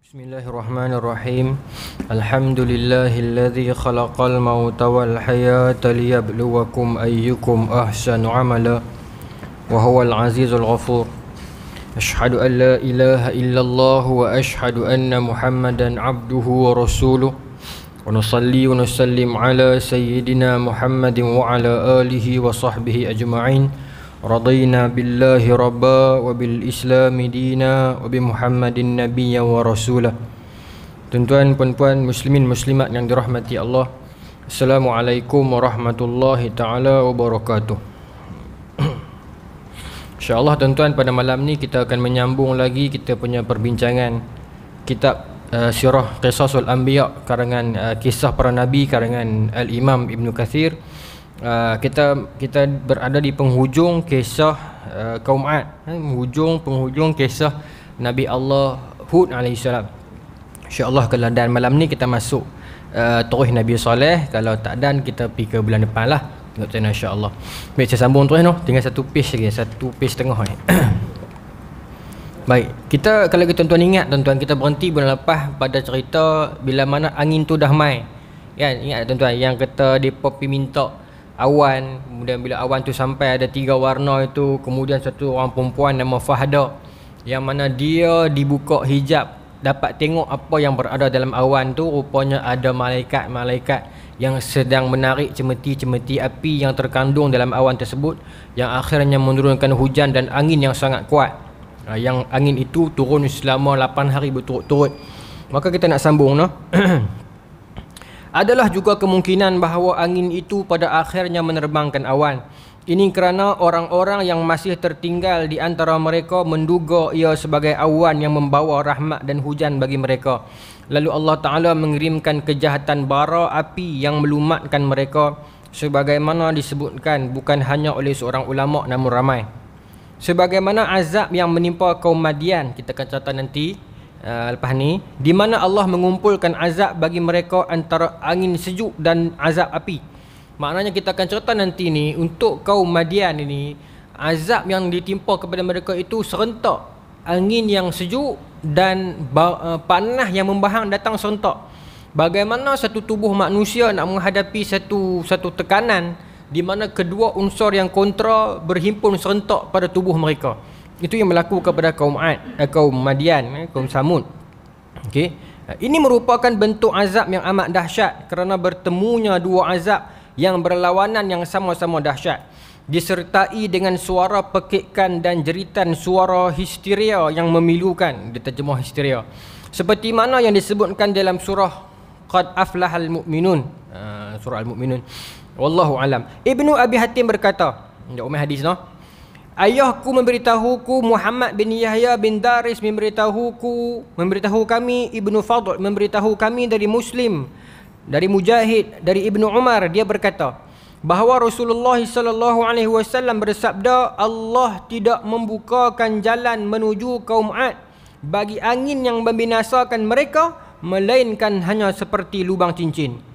Bismillahirrahmanirrahim. Alhamdulillahilladzi khalaqal mauta wal hayata liyabluwakum ayyukum ahsanu amala wa huwal azizul ghafur. Asyhadu an la ilaha illallah wa asyhadu anna Muhammadan abduhu wa rasuluh. Wa nusalli wa nusallim ala sayyidina Muhammadin wa ala alihi wa sahbihi ajma'in. Radina billahi rabba wa bil islami dina wa bi Muhammadin nabiyya wa rasulah. Tuan-tuan puan-puan muslimin muslimat yang dirahmati Allah, Assalamualaikum warahmatullahi taala wabarakatuh. InsyaAllah tuan-tuan, pada malam ni kita akan menyambung lagi kita punya perbincangan kitab Sirah Qisasul Anbiya karangan kisah para nabi karangan Al-Imam Ibn Kathir. Kita berada di penghujung kisah kaum Ad, penghujung kisah Nabi Allah Hud AS. InsyaAllah kalau dan malam ni kita masuk terus Nabi Saleh. Kalau tak dan kita pergi ke bulan depan lah. Tengok channel insyaAllah. Baik, saya sambung terus no. Tinggal satu page lagi, satu page setengah ni. Baik, kita kalau tuan-tuan ingat, tuan-tuan, kita berhenti bulan lepas pada cerita bila mana angin tu dah mai. Kan, ingat tuan-tuan yang kata depa pergi minta awan, kemudian bila awan tu sampai ada 3 warna itu, kemudian satu orang perempuan nama Fahda yang mana dia dibuka hijab, dapat tengok apa yang berada dalam awan tu. Rupanya ada malaikat-malaikat yang sedang menarik cemeti-cemeti api yang terkandung dalam awan tersebut, yang akhirnya menurunkan hujan dan angin yang sangat kuat. Yang angin itu turun selama 8 hari berturut-turut. Maka kita nak sambung no. Adalah juga kemungkinan bahawa angin itu pada akhirnya menerbangkan awan. Ini kerana orang-orang yang masih tertinggal di antara mereka menduga ia sebagai awan yang membawa rahmat dan hujan bagi mereka. Lalu Allah Ta'ala mengirimkan kejahatan bara api yang melumatkan mereka, sebagaimana disebutkan bukan hanya oleh seorang ulama namun ramai. Sebagaimana azab yang menimpa kaum Madian, kita akan catat nanti lepas ni, di mana Allah mengumpulkan azab bagi mereka antara angin sejuk dan azab api. Maknanya kita akan cerita nanti ni, untuk kaum Madian ini, azab yang ditimpa kepada mereka itu serentak. Angin yang sejuk dan panas yang membahang datang serentak. Bagaimana satu tubuh manusia nak menghadapi satu tekanan di mana kedua unsur yang kontra berhimpun serentak pada tubuh mereka. Itu yang berlaku kepada kaum Ad, kaum Madian, kaum Samud. Okey. Ini merupakan bentuk azab yang amat dahsyat kerana bertemunya dua azab yang berlawanan yang sama-sama dahsyat, disertai dengan suara pekikan dan jeritan suara histeria yang memilukan. Diterjemah histeria seperti mana yang disebutkan dalam surah Qad Aflahal Mu'minun, surah Al-Mu'minun. Wallahu alam. Ibnu Abi Hatim berkata, umum hadis no, ayahku memberitahuku, Muhammad bin Yahya bin Daris memberitahu kami, Ibnu Fadl memberitahu kami dari Muslim, dari Mujahid, dari Ibnu Umar, dia berkata bahawa Rasulullah sallallahu alaihi wasallam bersabda, Allah tidak membukakan jalan menuju kaum Ad bagi angin yang membinasakan mereka, melainkan hanya seperti lubang cincin.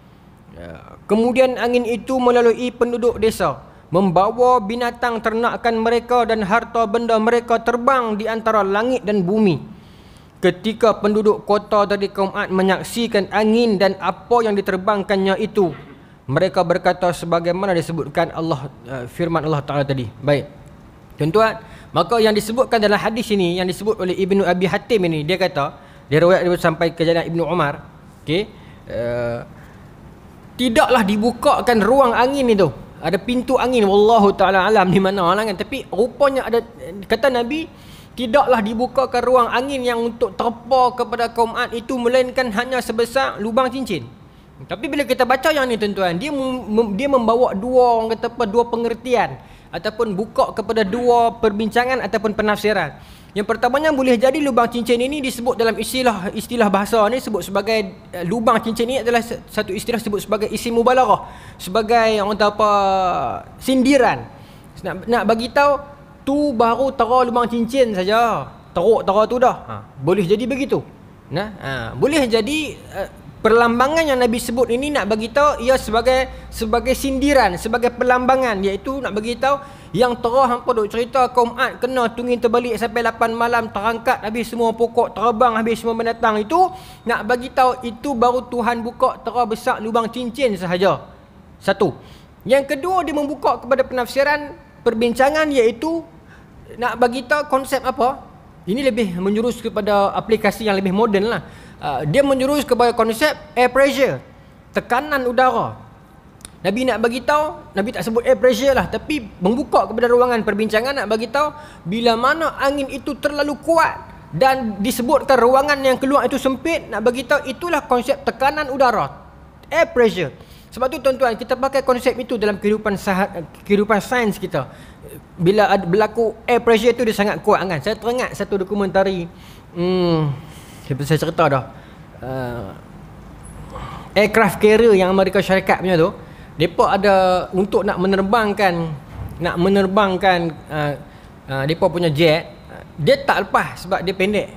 Kemudian angin itu melalui penduduk desa, membawa binatang ternakan mereka dan harta benda mereka terbang di antara langit dan bumi. Ketika penduduk kota dari kaum Ad menyaksikan angin dan apa yang diterbangkannya itu, mereka berkata sebagaimana disebutkan Allah, firman Allah Ta'ala tadi. Baik tuan-tuan, maka yang disebutkan dalam hadis ini, yang disebut oleh Ibnu Abi Hatim ini, dia kata, dia riwayat sampai ke jalan Ibnu Umar, okey, tidaklah dibukakan ruang angin itu. Ada pintu angin, wallahu ta'ala alam di mana lah kan. Tapi rupanya ada, kata Nabi, tidaklah dibukakan ruang angin yang untuk terpa kepada kaum Ad itu, melainkan hanya sebesar lubang cincin. Tapi bila kita baca yang ni tuan-tuan, dia membawa dua, orang kata apa, dua pengertian ataupun buka kepada dua perbincangan ataupun penafsiran. Yang pertamanya, boleh jadi lubang cincin ini disebut dalam istilah bahasa ni sebut sebagai lubang cincin ini adalah satu istilah sebut sebagai isim mubalaghah, sebagai orang tahu apa, sindiran. Nak bagi tahu tu baru tera lubang cincin saja, teruk tera tu dah. Boleh jadi begitu. Boleh jadi Perlambangan yang Nabi sebut ini nak bagi tahu ia sebagai sindiran, sebagai perlambangan, iaitu nak bagi tahu yang terah hampa duk cerita kaum Ad kena tungin terbalik sampai 8 malam, terangkat habis semua pokok, terbang habis semua binatang, itu nak bagi tahu itu baru Tuhan buka terah besar lubang cincin sahaja. Satu. Yang kedua, dia membuka kepada penafsiran perbincangan, iaitu nak bagi tahu konsep apa? Ini lebih menjurus kepada aplikasi yang lebih moden lah. Dia menjurus kepada konsep air pressure, tekanan udara. Nabi nak bagi tahu, Nabi tak sebut air pressure lah, tapi membuka kepada ruangan perbincangan nak bagi tahu bila mana angin itu terlalu kuat dan disebutkan ruangan yang keluar itu sempit, nak bagi tahu itulah konsep tekanan udara, air pressure. Sebab tu tuan-tuan, kita pakai konsep itu dalam kehidupan sains kita. Bila berlaku air pressure itu dia sangat kuat kan. Saya teringat satu dokumentari, saya cerita dah, aircraft carrier yang Amerika Syarikat punya tu, mereka ada untuk nak menerbangkan mereka punya jet, dia tak lepas sebab dia pendek,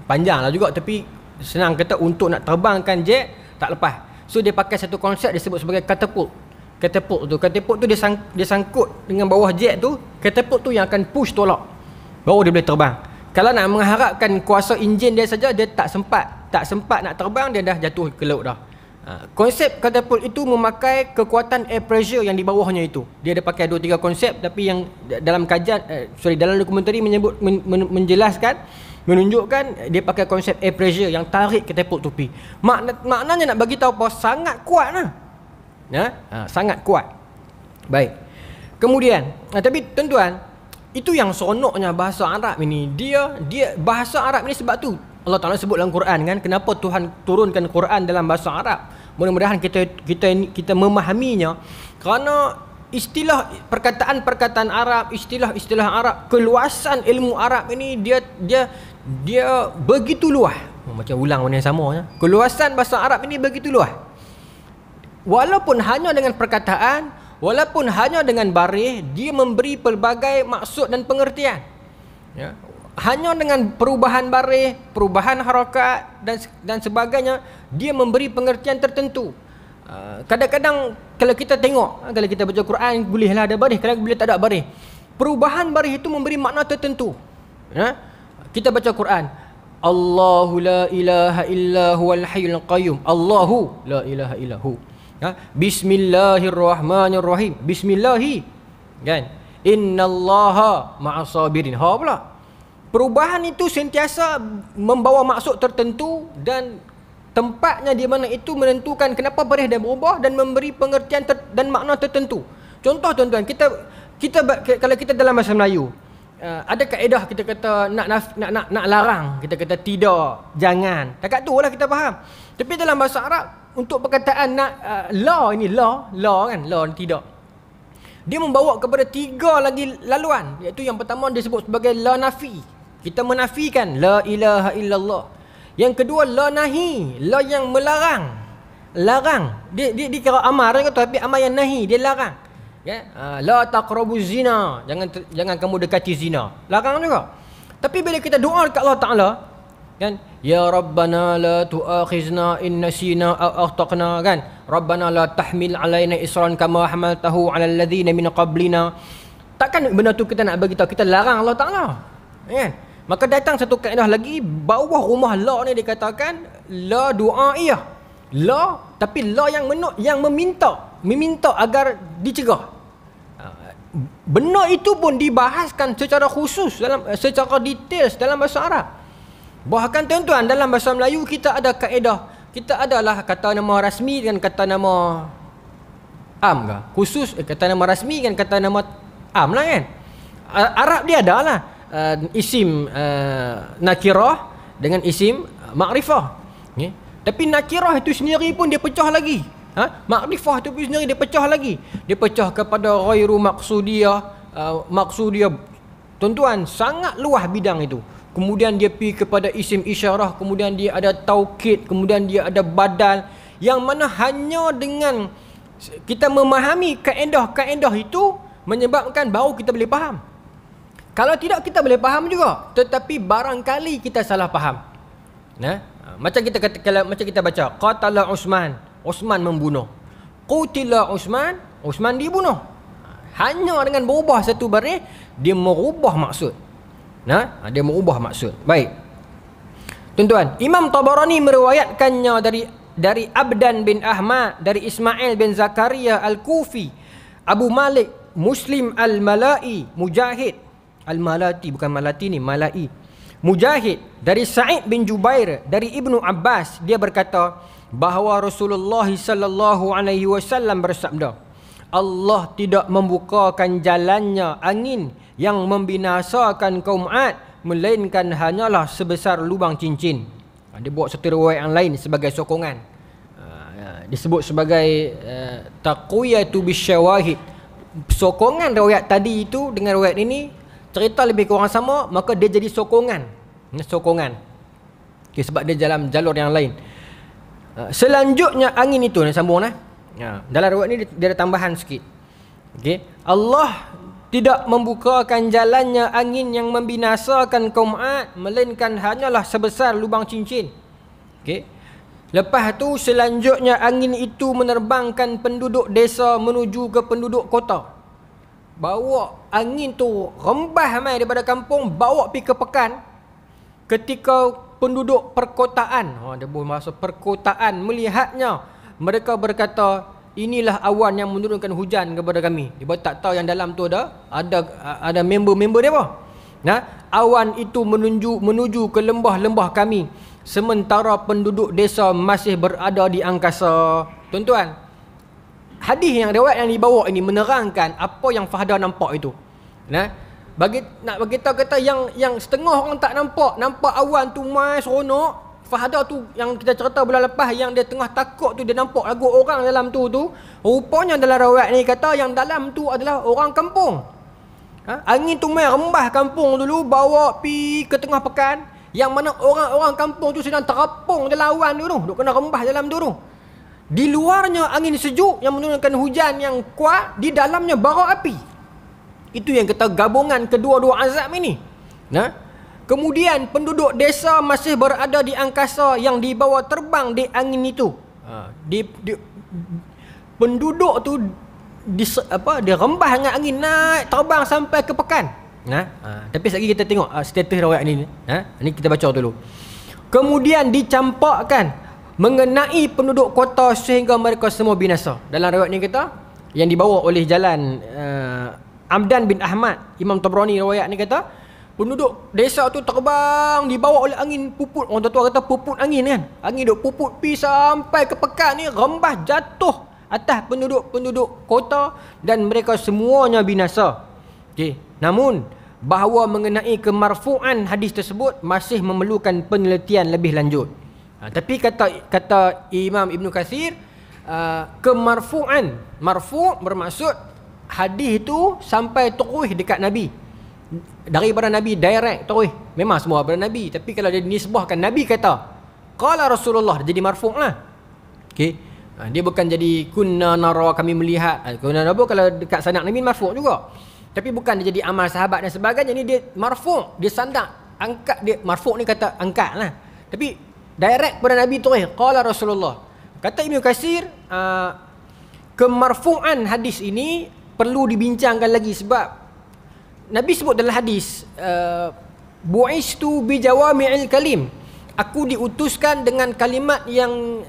panjang lah juga, tapi senang kata untuk nak terbangkan jet tak lepas. So dia pakai satu konsep disebut sebagai catapult. Catapult tu dia sangkut dengan bawah jet tu. Catapult tu yang akan push tolak, baru dia boleh terbang. Kalau nak mengharapkan kuasa enjin dia saja, dia tak sempat nak terbang, dia dah jatuh ke laut dah. Konsep catapult itu memakai kekuatan air pressure yang di bawahnya itu. Dia ada pakai 2-3 konsep, tapi yang dalam dalam dokumentari menunjukkan dia pakai konsep air pressure yang tarik catapult tu pi. Maknanya nak bagi tahu apa, sangat kuat lah. Sangat kuat. Baik. Kemudian, tapi tuan-tuan, itu yang seronoknya bahasa Arab ini. Dia bahasa Arab ini, sebab tu Allah Ta'ala sebut dalam Quran kan, kenapa Tuhan turunkan Quran dalam bahasa Arab. Mudah-mudahan kita memahaminya, kerana perkataan Arab, istilah Arab, keluasan ilmu Arab ini dia begitu luas. Macam ulang benda yang sama ya. Keluasan bahasa Arab ini begitu luas. Walaupun hanya dengan perkataan, walaupun hanya dengan baris, dia memberi pelbagai maksud dan pengertian. Ya. Hanya dengan perubahan baris, perubahan harakat dan sebagainya, dia memberi pengertian tertentu. Kadang-kadang kalau kita tengok, kalau kita baca Quran, bolehlah ada baris, kalau boleh tak ada baris. Perubahan baris itu memberi makna tertentu. Ya? Kita baca Quran, Allahu la ilaha illa huwal hayyul qayyum. Allahu la ilaha illahu. Bismillahirrahmanirrahim. Bismillahi. Kan? Innallaha ma'as sabirin. Ha pula. Perubahan itu sentiasa membawa maksud tertentu, dan tempatnya di mana itu menentukan kenapa baris dia berubah dan memberi pengertian dan makna tertentu. Contoh tuan-tuan, kalau kita dalam bahasa Melayu, ada kaedah kita kata nak larang, kita kata tidak, jangan. Takat tu lah kita faham. Tapi dalam bahasa Arab, untuk perkataan law ini, law kan, law tidak, dia membawa kepada 3 lagi laluan, iaitu yang pertama disebut sebagai la nafi. Kita menafikan la ilaha illallah. Yang kedua la nahi, la yang melarang. Larang. Dia kira amar kan, tapi amar yang nahi, dia larang. Ya, la taqrabuz zina, jangan kamu dekati zina. Larang juga. Tapi bila kita doa dekat Allah Taala, kan, ya rabbana la tu'akhizna in nasina aw akhtana, kan, rabbana la tahmil alaina isran kama hamaltahu ala alladhina min qablina. Takkan benda tu kita nak bagi tahu kita larang Allah Taala, kan? Maka datang satu kaedah lagi, bawah rumah la ni dikatakan la du'aiyah. La, tapi la yang meminta agar dicegah. Benda itu pun dibahaskan secara khusus, secara detail dalam bahasa Arab. Bahkan tuan-tuan, dalam bahasa Melayu kita ada kaedah. Kita adalah kata nama rasmi dan kata nama am ke? Khusus kata nama rasmi dan kata nama am lah kan. Arab dia ada lah isim nakirah dengan isim makrifah. Tapi nakirah itu sendiri pun dia pecah lagi. Makrifah itu pun sendiri dia pecah lagi. Dia pecah kepada ghairu maqsudiyah, maqsudiyah. Tuan-tuan, sangat luas bidang itu. Kemudian dia pergi kepada isim isyarah, kemudian dia ada taukid, kemudian dia ada badal, yang mana hanya dengan kita memahami kaedah-kaedah itu menyebabkan baru kita boleh faham. Kalau tidak, kita boleh faham juga, tetapi barangkali kita salah faham. Nah, macam kita kata, kalau macam kita baca qatala Uthman, Uthman membunuh. Qutila Uthman, Uthman dibunuh. Hanya dengan berubah satu baris dia merubah maksud. Nah, dia merubah maksud. Baik. Tuan-tuan, Imam Tabarani meriwayatkannya dari Abdan bin Ahmad, dari Ismail bin Zakaria Al-Kufi, Abu Malik Muslim Al-Malai, Mujahid Al-Malati, bukan Malati ni, Malai, Mujahid, dari Sa'id bin Jubair, dari Ibnu Abbas, dia berkata bahawa Rasulullah sallallahu alaihi wasallam bersabda, Allah tidak membukakan jalannya angin yang membinasakan kaum Ad, melainkan hanyalah sebesar lubang cincin. Dia buat satu riwayat yang lain sebagai sokongan. Disebut sebagai taqwiyatu bisyawahid. Sokongan riwayat tadi itu dengan riwayat ini cerita lebih kurang sama, maka dia jadi sokongan. Sokongan. Okay, sebab dia dalam jalur yang lain. Selanjutnya angin itu, nak sambung nah. Dalam riwayat ini dia ada tambahan sikit. Okay. Allah tidak membukakan jalannya angin yang membinasakan kaum Ad, melainkan hanyalah sebesar lubang cincin. Okay. Lepas tu selanjutnya angin itu menerbangkan penduduk desa menuju ke penduduk kota. Bawa angin tu rembah mai daripada kampung, bawa pergi ke pekan. Ketika penduduk perkotaan, dia bahasa perkotaan, melihatnya, mereka berkata, inilah awan yang menurunkan hujan kepada kami. Dia tak tahu yang dalam tu ada member-member dia apa. Nah, awan itu menuju ke lembah-lembah kami, sementara penduduk desa masih berada di angkasa. Tuan-tuan, hadis yang riwayat yang dibawa ini menerangkan apa yang Fahda nampak itu. Nah, nak bagi tahu kata yang setengah orang tak nampak awan tu mai seronok. Fahda tu yang kita cerita bulan lepas, yang dia tengah takut tu, dia nampak lagu orang dalam tu rupanya dalam riwayat ni kata yang dalam tu adalah orang kampung. Angin tu mai rembah kampung dulu, bawa pi ke tengah pekan, yang mana orang-orang kampung tu sedang terapung dalam awan tu, duk kena rembah dalam tu. Di luarnya angin sejuk yang menurunkan hujan yang kuat, di dalamnya bara api. Itu yang kata gabungan kedua-dua azab ini. Nah, kemudian penduduk desa masih berada di angkasa yang dibawa terbang di angin itu. Penduduk tu dia rembah dengan angin, naik terbang sampai ke pekan. Tapi sekali kita tengok status riwayat ni. Ni kita baca dulu. Kemudian dicampakkan mengenai penduduk kota sehingga mereka semua binasa. Dalam riwayat ni kita yang dibawa oleh jalan Abdan bin Ahmad, Imam Tabrani riwayat ni kata penduduk desa tu terbang dibawa oleh angin puput. Orang tua kata puput angin kan. Angin duk puput pi sampai ke pekan ni, rembah jatuh atas penduduk kota dan mereka semuanya binasa. Okey. Namun bahawa mengenai kemarfu'an hadis tersebut masih memerlukan penelitian lebih lanjut. Tapi kata Imam Ibn Katsir, kemarfu'an, marfu' bermaksud hadis itu sampai terus dekat Nabi. Daripada Nabi direct terus. Memang semua daripada Nabi, tapi kalau dia nisbahkan Nabi kata qala Rasulullah, jadi marfu' lah. Okey. Dia bukan jadi kunna nara, kami melihat. Kunna nara kalau dekat sanad Nabi marfu' juga. Tapi bukan dia jadi amal sahabat dan sebagainya. Ni dia marfu', dia sanad, angkat dia. Marfu' ni kata angkat lah. Tapi direct pada Nabi terus qala Rasulullah. Kata Ibnu Katsir, kemarfu'an hadis ini perlu dibincangkan lagi sebab Nabi sebut dalam hadis, bu'istu bi jawami'il kalim, aku diutuskan dengan kalimat yang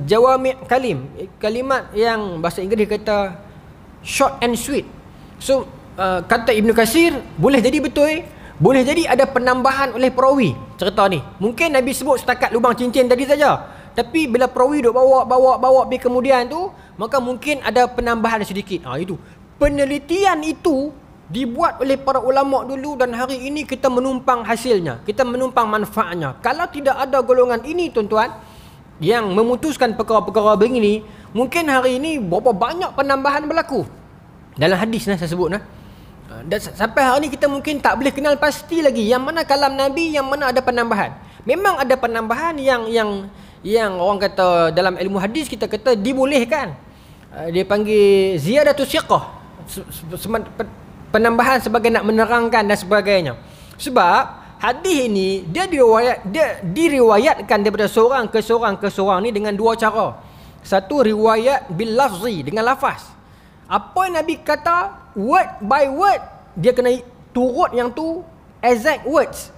jawami' kalim, kalimat yang bahasa Inggeris kata short and sweet. So kata Ibnu Katsir, boleh jadi betul, boleh jadi ada penambahan oleh perawi cerita ni. Mungkin Nabi sebut setakat lubang cincin tadi saja, tapi bila perawi duk bawa pergi kemudian tu, maka mungkin ada penambahan sedikit. Itu penelitian itu dibuat oleh para ulama dulu dan hari ini kita menumpang hasilnya, kita menumpang manfaatnya. Kalau tidak ada golongan ini tuan-tuan yang memutuskan perkara-perkara begini, mungkin hari ini berapa banyak penambahan berlaku dalam hadis saya sebut dan sampai hari ini kita mungkin tak boleh kenal pasti lagi yang mana kalam Nabi, yang mana ada penambahan. Memang ada penambahan yang orang kata dalam ilmu hadis kita kata dibolehkan. Dia panggil ziyadatus siqah, penambahan sebagai nak menerangkan dan sebagainya. Sebab hadis ini dia diriwayatkan daripada seorang ke seorang ni dengan dua cara. Satu, riwayat bil lafzi, dengan lafaz. Apa yang Nabi kata word by word, dia kena turut yang tu exact words.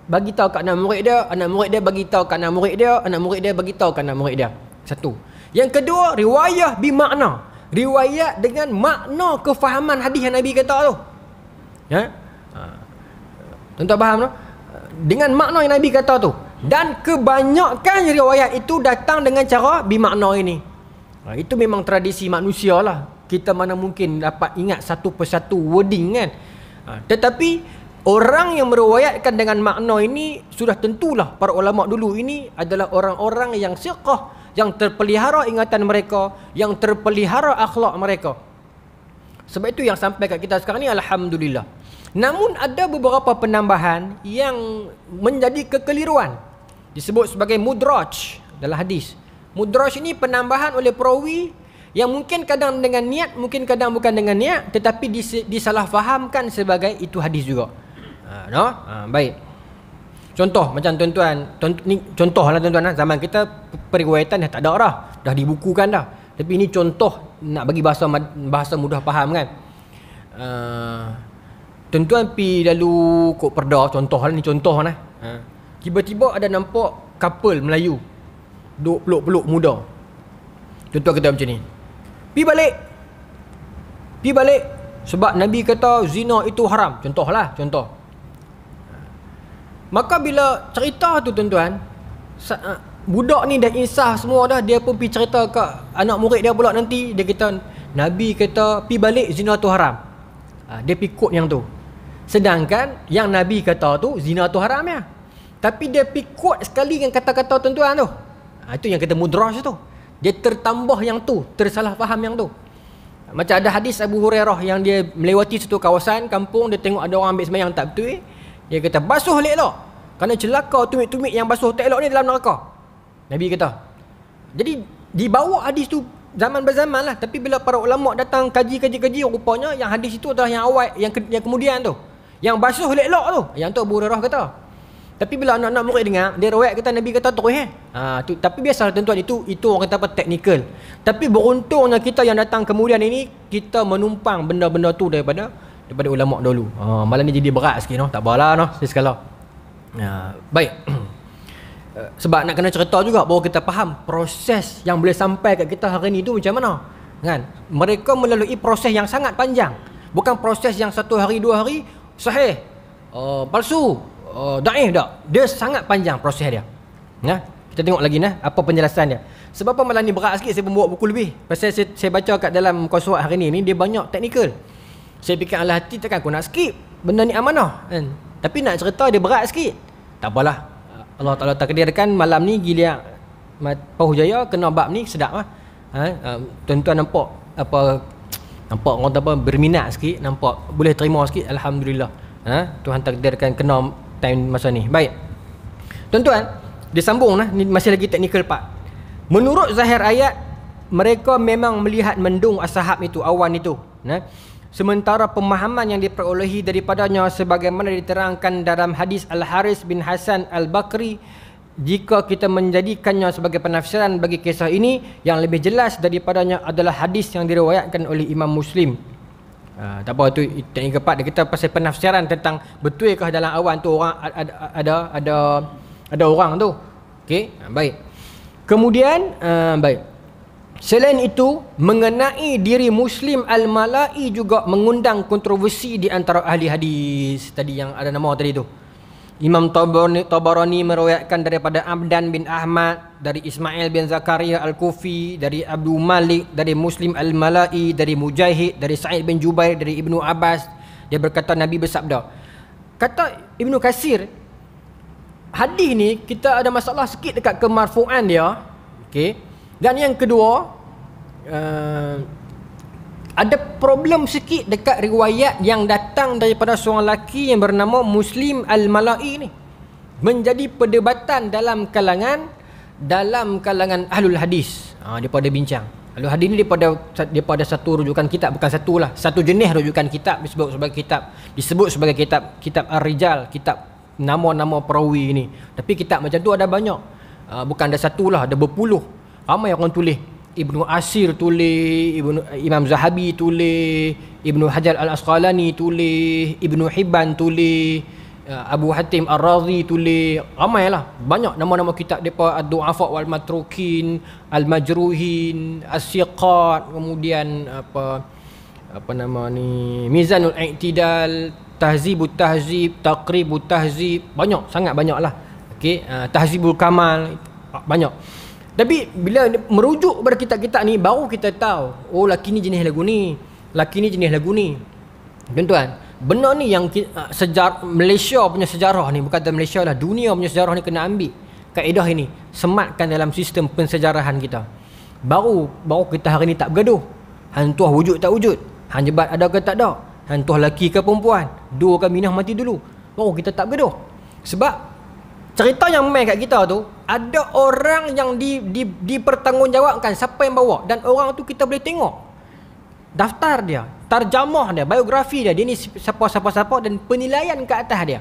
Bagi tahu kat anak murid dia bagi tahu kat anak murid dia bagi tahu kat anak murid dia. Satu. Yang kedua, riwayah bi makna. Riwayat dengan makna kefahaman hadis yang Nabi kata tu. Ya? Tuan-tuan faham tu? Dengan makna yang Nabi kata tu. Dan kebanyakan riwayat itu datang dengan cara bimakna ini. Itu memang tradisi manusia lah. Kita mana mungkin dapat ingat satu persatu wording kan. Tetapi orang yang meriwayatkan dengan makna ini sudah tentulah para ulama dulu ini adalah orang-orang yang siqah, yang terpelihara ingatan mereka, yang terpelihara akhlak mereka. Sebab itu yang sampai kat kita sekarang ni alhamdulillah. Namun ada beberapa penambahan yang menjadi kekeliruan. Disebut sebagai mudraj dalam hadis. Mudraj ini penambahan oleh perawi yang mungkin kadang dengan niat, mungkin kadang bukan dengan niat, tetapi disalahfahamkan sebagai itu hadis juga. Baik. Contoh macam tuan-tuan, contohlah tuan-tuan, zaman kita periwayatan dah tak ada dah. Dah dibukukan dah. Tapi ini contoh nak bagi bahasa mudah faham kan. Tuan-tuan pi lalu kok Perda, contohlah ni contoh nah. Tiba-tiba ada nampak couple Melayu duk peluk-peluk muda. Tuan-tuan kata macam ni. Pi balik sebab Nabi kata zina itu haram. Contoh. Maka bila cerita tu tuan-tuan, budak ni dah insaf semua dah, dia pun pergi cerita ke anak murid dia pula nanti, dia kata Nabi kata pi balik zina tu haram. Dia pikut yang tu. Sedangkan yang Nabi kata tu zina tu haram ya. Tapi dia pikut sekali dengan kata-kata tuan-tuan tu. Itu yang kata mudraj tu. Dia tertambah yang tu, tersalah faham yang tu. Macam ada hadis Abu Hurairah yang dia melewati satu kawasan kampung, dia tengok ada orang ambil sembahyang tak betul. Dia kata basuh elok-elok, kerana celaka tumit-tumit yang basuh tak elok ni dalam neraka. Nabi kata. Jadi dibawa hadis tu zaman berzaman lah. Tapi bila para ulama datang kaji, rupanya yang hadis itu adalah yang awal, yang kemudian tu, yang basuh elok-elok tu, yang tu Abu Hurairah kata. Tapi bila anak-anak murid dengar, dia riwayat kata Nabi kata terus tapi biasalah tuan-tuan, itu orang kata apa, teknikal. Tapi beruntungnya kita yang datang kemudian ini, kita menumpang benda-benda tu daripada ulama dulu. Malam ni jadi berat sikit tak apalah sekala. Baik. Sebab nak kena cerita juga baru kita faham proses yang boleh sampai kat kita hari ni tu macam mana. Kan? Mereka melalui proses yang sangat panjang. Bukan proses yang 1 hari 2 hari sahih, palsu, daif tak. Dia sangat panjang proses dia. Kita tengok lagi apa penjelasan dia. Sebab apa malam ni berat sikit, saya pun bawa buku lebih. Pasal saya baca kat dalam Qaswat hari ni dia banyak teknikal. Saya fikir ala hati takkan aku nak skip benda ni amanah kan. Tapi nak cerita dia berat sikit. Tak apalah. Allah Taala takdirkan malam ni gila Pahujaya kena bab ni sedap lah. Tuan-tuan nampak orang apa berminat sikit, nampak boleh terima sikit, alhamdulillah. Tuhan takdirkan kena time masa ni. Baik. Tuan-tuan, dia sambung ni masih lagi technical part. Menurut zahir ayat, mereka memang melihat mendung ashab itu, awan itu. Sementara pemahaman yang diperolehi daripadanya sebagaimana diterangkan dalam hadis Al-Haris bin Hasan Al-Bakri, jika kita menjadikannya sebagai penafsiran bagi kisah ini, yang lebih jelas daripadanya adalah hadis yang diriwayatkan oleh Imam Muslim. Tak apa, itu teknik keempat. Kita pasal penafsiran tentang betulkah dalam awan tu orang ada orang tu. Okey, baik. Kemudian baik. Selain itu, mengenai diri Muslim Al-Mala'i juga mengundang kontroversi di antara ahli hadis. Tadi yang ada nama tadi tu. Imam Tabarani meriwayatkan daripada Abdan bin Ahmad, dari Ismail bin Zakaria Al-Kufi, dari Abdul Malik, dari Muslim Al-Mala'i, dari Mujahid, dari Sa'id bin Jubair, dari Ibnu Abbas. Dia berkata Nabi bersabda. Kata Ibnu Katsir, hadis ni kita ada masalah sikit dekat kemarfu'an dia. Okey. Dan yang kedua, ada problem sikit dekat riwayat yang datang daripada seorang lelaki yang bernama Muslim Al-Mala'i ni. Menjadi perdebatan dalam kalangan ahlul hadis. Daripada bincang. Ahlul hadis ni daripada satu rujukan kitab, bukan satu lah, satu jenis rujukan kitab disebut sebagai kitab Ar-Rijal, kitab nama-nama perawi ni. Tapi kitab macam tu ada banyak. Bukan ada satu lah, ada berpuluh. Ramai orang tulis. Ibnu Asir tulis, Imam Zahabi tulis, Ibnu Hajar Al-Asqalani tulis, Ibnu Hibban tulis, Abu Hatim Ar-Razi tulis. Ramai lah, banyak nama-nama kitab depa, Ad-Du'afa wal Matrukin, Al-Majruhin, As-Siqat, kemudian apa nama ni, Mizanul I'tidal, Tahzibut Tahzib, Taqribut Tahzib, banyak, sangat banyak lah. Okey, Tahzibul Kamal, banyak. Tapi bila merujuk kepada kitab-kitab ni, baru kita tahu, oh laki ni jenis lagu ni, laki ni jenis lagu ni. Tuan-tuan, benar ni yang sejarah Malaysia punya sejarah ni, bukan Malaysia lah, dunia punya sejarah ni kena ambil kaedah ini, sematkan dalam sistem pensejarahan kita. Baru kita hari ni tak bergaduh. Hang tuah wujud tak wujud, hang jebat ada ke tak ada, hang tuah laki ke perempuan, dua ke minah mati dulu, baru kita tak bergaduh. Sebab cerita yang main kat kita tu, ada orang yang dipertanggungjawabkan siapa yang bawa, dan orang tu kita boleh tengok daftar dia, tarjamah dia, biografi dia, dia ni siapa-siapa dan penilaian ke atas dia.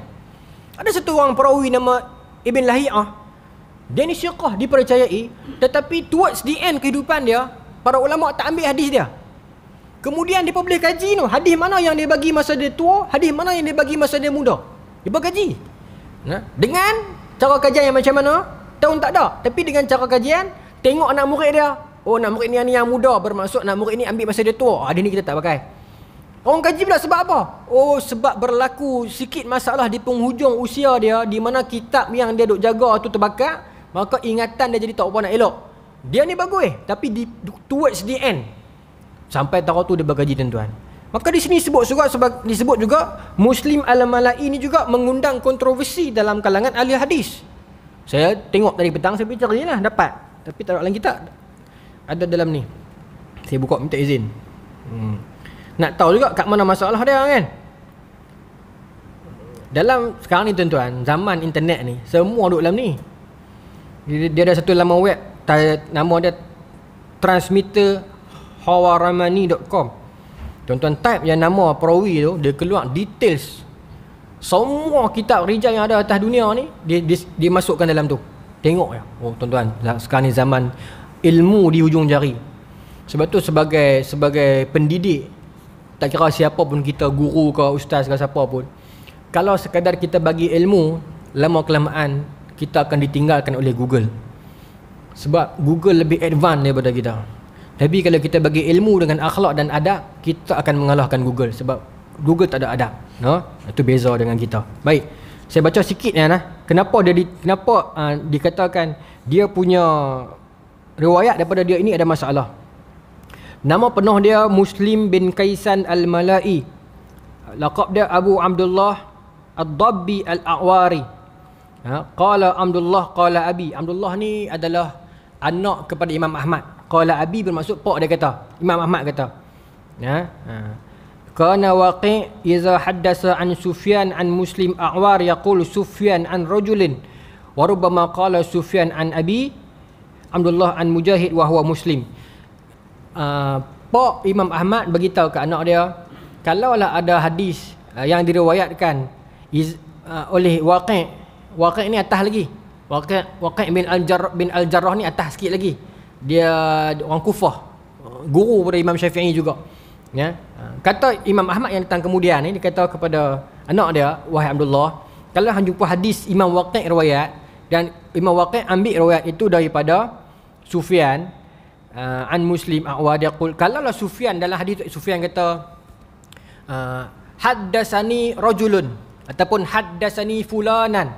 Ada satu orang perawi nama Ibn Lahiyah. Dia ni syekh, dipercayai, tetapi towards the end kehidupan dia, para ulama tak ambil hadis dia. Kemudian dia boleh kaji tu, hadis mana yang dia bagi masa dia tua, hadis mana yang dia bagi masa dia muda. Dia berkaji. Dengan cara kajian yang macam mana? Tahu tak ada. Tapi dengan cara kajian, tengok anak murid dia. Oh, anak murid ni yang muda, bermaksud anak murid ni ambil masa dia tua. Dia ni kita tak pakai. Orang kaji pula sebab apa? Oh, sebab berlaku sikit masalah di penghujung usia dia, di mana kitab yang dia duk jaga tu terbakar, maka ingatan dia jadi tak apa nak elok. Dia ni bagus, tapi towards the end, sampai tahu tu dia berkaji, tuan-tuan. Maka di sini disebut juga Muslim Al-Mala'i ni juga mengundang kontroversi dalam kalangan ahli hadis. Saya tengok tadi petang, saya pergi cari lah, dapat. Tapi tak ada dalam kitab. Ada dalam ni. Saya buka minta izin. Nak tahu juga kat mana masalah dia kan. Dalam sekarang ni tuan-tuan, zaman internet ni, semua duduk dalam ni. Dia ada satu laman web, nama dia transmitterhawaramani.com. Tuan-tuan type yang nama perawi tu, dia keluar details semua kitab rijal yang ada atas dunia ni, dia masukkan dalam tu. Tengok ya. Oh tuan-tuan, sekarang ni zaman ilmu di hujung jari. Sebab tu sebagai pendidik, tak kira siapa pun kita, guru ke ustaz ke siapa pun, kalau sekadar kita bagi ilmu, lama kelamaan kita akan ditinggalkan oleh Google. Sebab Google lebih advance daripada kita. Tapi kalau kita bagi ilmu dengan akhlak dan adab, kita akan mengalahkan Google. Sebab Google tak ada adab. Itu beza dengan kita. Baik, saya baca sikit ya. Kenapa dikatakan dia punya riwayat daripada dia ini ada masalah. Nama penuh dia Muslim bin Kaisan Al-Mala'i. Laqab dia Abu Abdullah Ad-Dabbi Al-A'wari. Qala Abdullah qala Abi. Abdullah ni adalah anak kepada Imam Ahmad. Qala Abi bermaksud pak dia kata. Imam Ahmad kata. Kana Waqi' iza haddasa an Sufyan an Muslim A'war yaqul Sufyan an rajulin wa rubbama qala Sufyan an Abi Abdullah an Mujahid wa huwa Muslim. Pak Imam Ahmad beritahu ke anak dia, kalaulah ada hadis yang diriwayatkan oleh Waqi' ni atas lagi. Waqi' bin Al-Jarrah ni atas sikit lagi. Dia orang Kufah, guru pada Imam Syafi'i juga. Ya. Kata Imam Ahmad yang datang kemudian ni, dia kata kepada anak dia, wahai Abdullah, kalau hang jumpa hadis Imam Waqi' riwayat, dan Imam Waqi' ambil riwayat itu daripada Sufyan an Muslim A'wad yaqul, kalaulah Sufyan dalam hadis Sufyan kata haddasani rajulun ataupun haddasani fulanan,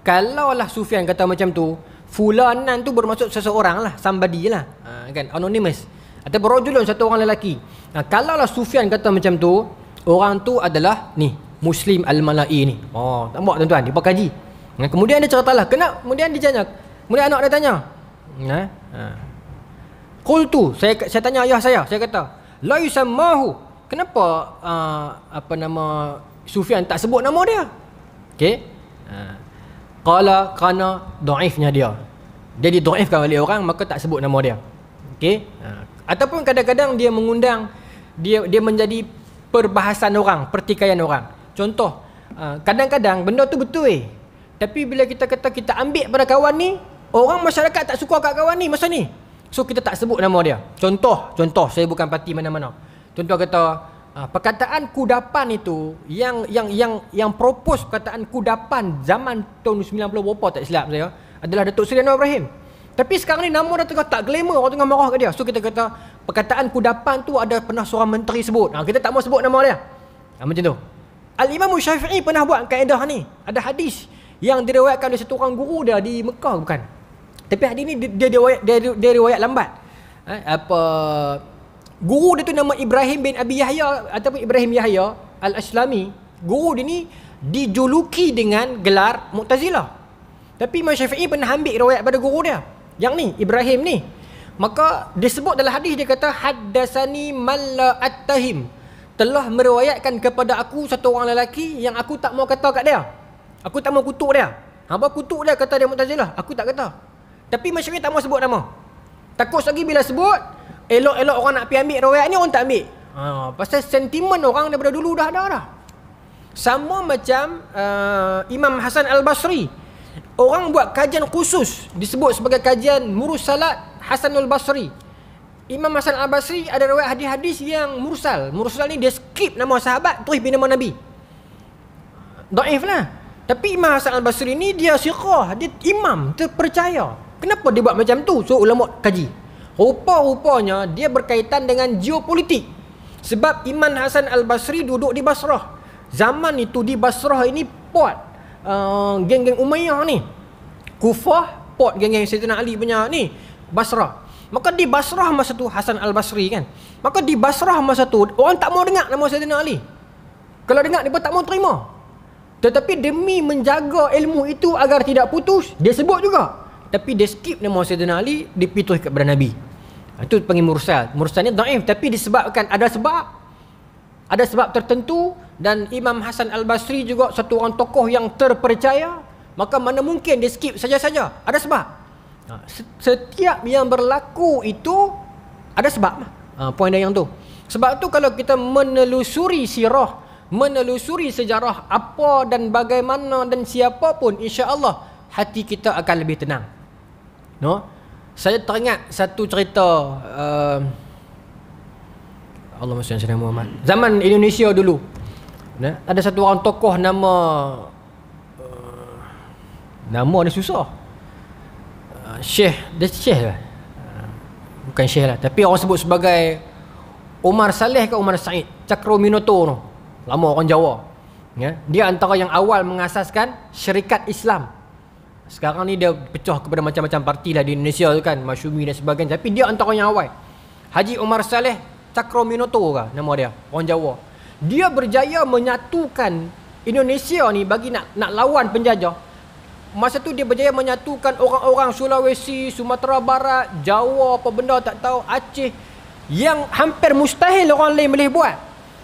kalaulah Sufyan kata macam tu, fulanan tu bermaksud seseorang lah, somebody lah, kan, anonymous, ataupun rajulun, satu orang lelaki. Kalaulah Sufyan kata macam tu, orang tu adalah ni Muslim Al-Mala'i ni. Nampak tuan-tuan, dia berkaji. Kemudian dia ceritalah, kemudian anak dia tanya, qultu, saya tanya ayah saya kata, la yusammahu, kenapa Sufyan tak sebut nama dia? Okey. Qala kana dhaifnya dia. Jadi dhaifkan oleh orang, maka tak sebut nama dia. Okey. Ataupun kadang-kadang dia mengundang, dia menjadi perbahasan orang, pertikaian orang. Contoh, kadang-kadang benda tu betul Tapi bila kita kata kita ambil pada kawan ni, orang masyarakat tak suka kat kawan ni masa ni, so kita tak sebut nama dia. Contoh saya bukan parti mana-mana. Contoh kata perkataan kudapan itu yang propose perkataan kudapan zaman tahun 90 berapa tak silap saya adalah Datuk Seri Anwar Ibrahim. Tapi sekarang ni nama dia tengah tak glamour, orang tengah marah kat dia. So kita kata perkataan kudapan tu ada pernah seorang menteri sebut. Kita tak mau sebut nama dia. Macam tu. Al-Imam Syafi'i pernah buat kaedah ni. Ada hadis yang diriwayatkan oleh satu orang guru dia di Mekah bukan. Tapi hadis ni dia riwayat lambat. Guru dia tu nama Ibrahim bin Abi Yahya ataupun Ibrahim Yahya Al-Aslami. Guru dia ni dijuluki dengan gelar Mu'tazilah. Tapi Imam Syafi'i pernah ambil riwayat pada guru dia. Yang ni, Ibrahim ni. Maka disebut dalam hadis dia kata haddasani malla attahim. Telah meriwayatkan kepada aku satu orang lelaki yang aku tak mau kata kat dia. Aku tak mau kutuk dia. Hamba kutuk dia kata dia Mu'tazilah, aku tak kata. Tapi Imam Syafi'i tak mau sebut nama. Takut lagi bila sebut, elok-elok orang nak pergi ambil riwayat ni, orang tak ambil. Pasal sentimen orang daripada dulu dah ada dah. Sama macam Imam Hasan Al-Basri. Orang buat kajian khusus disebut sebagai kajian Mursalat Hasanul Basri. Imam Hasan Al-Basri ada riwayat hadis-hadis yang mursal. Mursal ni dia skip nama sahabat terus pergi nama Nabi. Dhaif lah. Tapi Imam Hasan Al-Basri ni dia siqah, dia imam terpercaya. Kenapa dia buat macam tu? So ulama kaji. Rupa-rupanya dia berkaitan dengan geopolitik. Sebab Imam Hasan Al-Basri duduk di Basrah. Zaman itu di Basrah ini port geng-geng Umayyah ni. Kufah port geng-geng Sayyidina Ali punya ni, Basrah. Maka di Basrah masa tu Hasan Al-Basri kan. Maka di Basrah masa tu orang tak mau dengar nama Sayyidina Ali. Kalau dengar dia pun tak mau terima. Tetapi demi menjaga ilmu itu agar tidak putus, dia sebut juga. Tapi dia skip nama Sayyidina Ali, dipituh kepada Nabi. Itu panggil mursal. Mursal ni dhaif tapi disebabkan ada sebab tertentu. Dan Imam Hasan Al-Basri juga satu orang tokoh yang terpercaya. Maka mana mungkin dia skip saja-saja. Ada sebab. Setiap yang berlaku itu ada sebab. Poin dia yang tu. Sebab tu kalau kita menelusuri sirah, menelusuri sejarah apa dan bagaimana dan siapa pun, insya-Allah hati kita akan lebih tenang. Saya teringat satu cerita Allahumma salli ala Muhammad. Zaman Indonesia dulu. Ada satu orang tokoh nama dia susah. Syekh lah. Bukan Syekh lah, tapi orang sebut sebagai Omar Saleh ke Omar Said Cakrawinoto tu. Lama orang Jawa. Dia antara yang awal mengasaskan syarikat Islam. Sekarang ni dia pecah kepada macam-macam parti lah di Indonesia tu kan, Masyumi dan sebagainya. Tapi dia antara yang awal. Haji Omar Saleh Cakrawinoto ke nama dia, orang Jawa. Dia berjaya menyatukan Indonesia ni bagi nak lawan penjajah. Masa tu dia berjaya menyatukan orang-orang Sulawesi, Sumatera Barat, Jawa, apa benda tak tahu, Aceh, yang hampir mustahil orang lain boleh buat.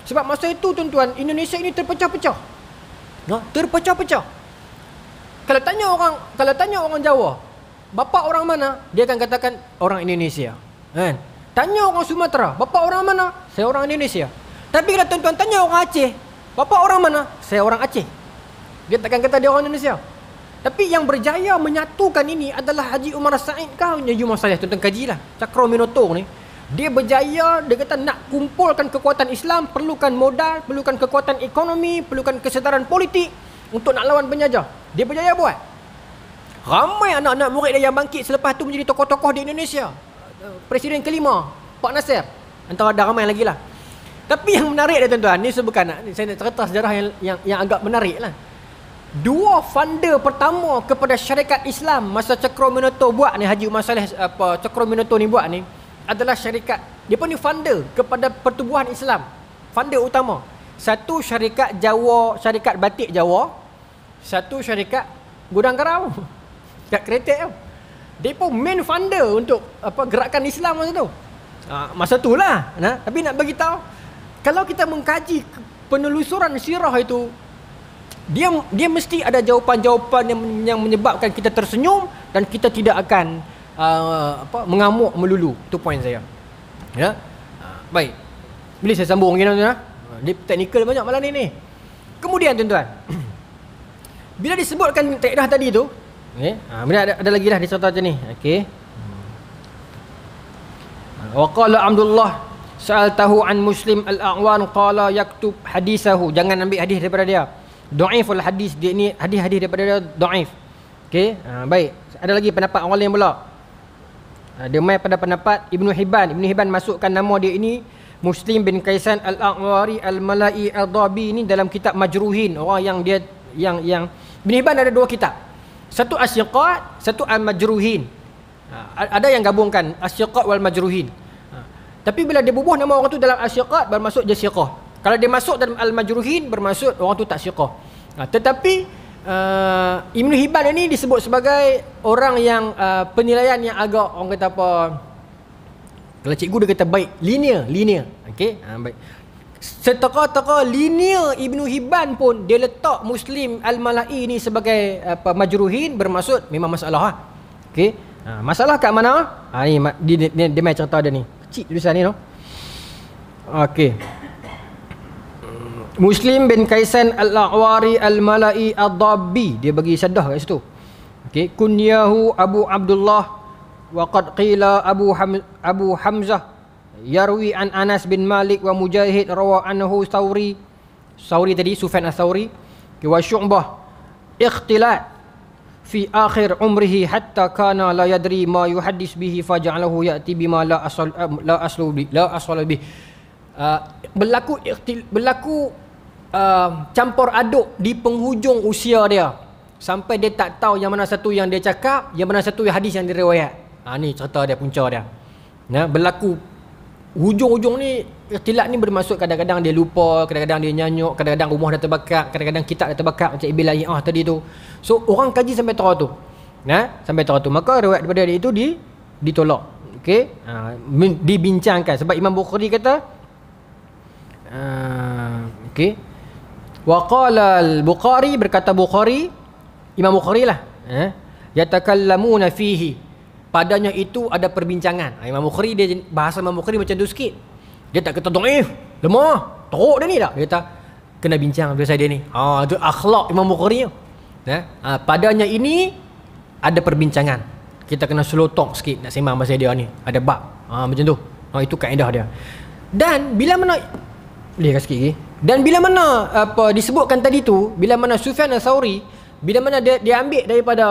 Sebab masa itu tuan-tuan, Indonesia ini terpecah-pecah. Terpecah-pecah. Kalau tanya orang Jawa, bapa orang mana? Dia akan katakan orang Indonesia. Kan? Tanya orang Sumatera, bapa orang mana? Saya orang Indonesia. Tapi kalau tuan-tuan tanya orang Aceh, bapa orang mana? Saya orang Aceh. Dia takkan kata dia orang Indonesia. Tapi yang berjaya menyatukan ini adalah Haji Umar Said kau. Haji Umar Said, tuan-tuan kajilah. Cakrawinoto ni. Dia berjaya, dia kata nak kumpulkan kekuatan Islam, perlukan modal, perlukan kekuatan ekonomi, perlukan kesedaran politik untuk nak lawan penjajah. Dia berjaya buat. Ramai anak-anak murid dia yang bangkit selepas tu menjadi tokoh-tokoh di Indonesia. Presiden kelima, Pak Nasir. Antara ada ramai lagi lah. Tapi yang menarik dia tuan-tuan, ni saya nak cerita sejarah yang agak menarik lah. Dua funder pertama kepada syarikat Islam masa Cakrawinoto buat ni, Haji Umar Saleh Cakrawinoto ni buat ni, adalah syarikat, dia pun ni funder kepada pertubuhan Islam. Funder utama. Satu syarikat Jawa, syarikat batik Jawa. Satu syarikat gudang garam kat Kretek tu. Dia pun main funder untuk gerakan Islam masa tu. Masa tu lah. Tapi nak bagi tahu, kalau kita mengkaji penelusuran sirah itu, dia mesti ada jawapan-jawapan yang menyebabkan kita tersenyum dan kita tidak akan mengamuk melulu. Itu poin saya. Ya. Baik. Boleh saya sambung lagi tuan-tuan? Dia teknikal banyak malam ni. Kemudian tuan-tuan, bila disebutkan kaedah tadi tu, okey, ada lagi dah diserta macam ni. Okey. Wa qala Abdullah sa'altahu an Muslim al-A'wan qala yaktub hadisahu. Jangan ambil hadis daripada dia. Dhaiful hadis, dia ni hadis-hadis daripada dia dhaif. Okey, baik. Ada lagi pendapat orang lain pula. Dia mai pada pendapat Ibnu Hibban. Ibnu Hibban masukkan nama dia ini Muslim bin Kaisan al-A'wari al-Mala'i al-Dabi ni dalam kitab Majruhin. Orang yang dia yang Ibnu Hibban ada dua kitab. Satu Asyiqat, satu Al-Majruhin. Ada yang gabungkan Asyiqat wal Majruhin. Tapi bila dia bubuh nama orang tu dalam Asyiqat, bermaksud dia siqah. Kalau dia masuk dalam Al-Majruhin, bermaksud orang tu tak siqah. Tetapi Ibnu Hibban ini disebut sebagai orang yang penilaian yang agak, orang kata apa, kalau cikgu dia kata baik, linear. Okey, baik. Seteka-teka linear Ibnu Hibban pun dia letak Muslim Al-Mala'i ni sebagai majruhin, bermaksud memang masalah. Okey, masalah kat mana? Ni dia mai cerita dia ni. Kecil tulisan ni, no. Okey. Muslim bin Kaisan al-A'wari al-Mala'i ad-Dabbi, dia bagi syadah kat situ. Okey, kunyahu Abu Abdullah wa qad qila Abu Hamzah yarwi an Anas bin Malik wa Mujahid rawa anhu Sauri tadi Sufyan al-Thawri wa Syu'bah ikhtilat fi akhir umrihi hatta kana la yadri ma yuhaddis bihi faja'alahu ya'ti bima la aslu bi. Berlaku campur aduk di penghujung usia dia, sampai dia tak tahu yang mana satu yang dia cakap, yang mana satu yang hadis yang diriwayat. Ni cerita dia, punca dia. Berlaku hujung-hujung ni, ikhtilat ni bermaksud kadang-kadang dia lupa, kadang-kadang dia nyanyuk, kadang-kadang rumah dah terbakar, kadang-kadang kitab dah terbakar macam Ibil Lahi tadi tu. So orang kaji sampai tahu tu. Sampai tahu tu. Maka riwayat daripada dia itu ditolak. Okey? Dibincangkan sebab Imam Bukhari kata okey. Wa qala al-Bukhari, berkata Bukhari, Imam Bukhari lah, yatakallamuna fihi, padanya itu ada perbincangan. Imam Bukhari, dia bahasa Imam Bukhari macam tu sikit. Dia tak kata lemah, teruk dia ni tak. Dia kata kena bincang biasa dia ni. Itu akhlak Imam Bukhari. Padanya ini ada perbincangan. Kita kena slow talk sikit nak sembang pasal dia ni. Ada bab. Macam tu. Itu kaedah dia. Dan bila mana boleh sikit lagi. Dan bila mana disebutkan tadi tu, bila mana Sufyan al-Thawri, bila mana dia ambil daripada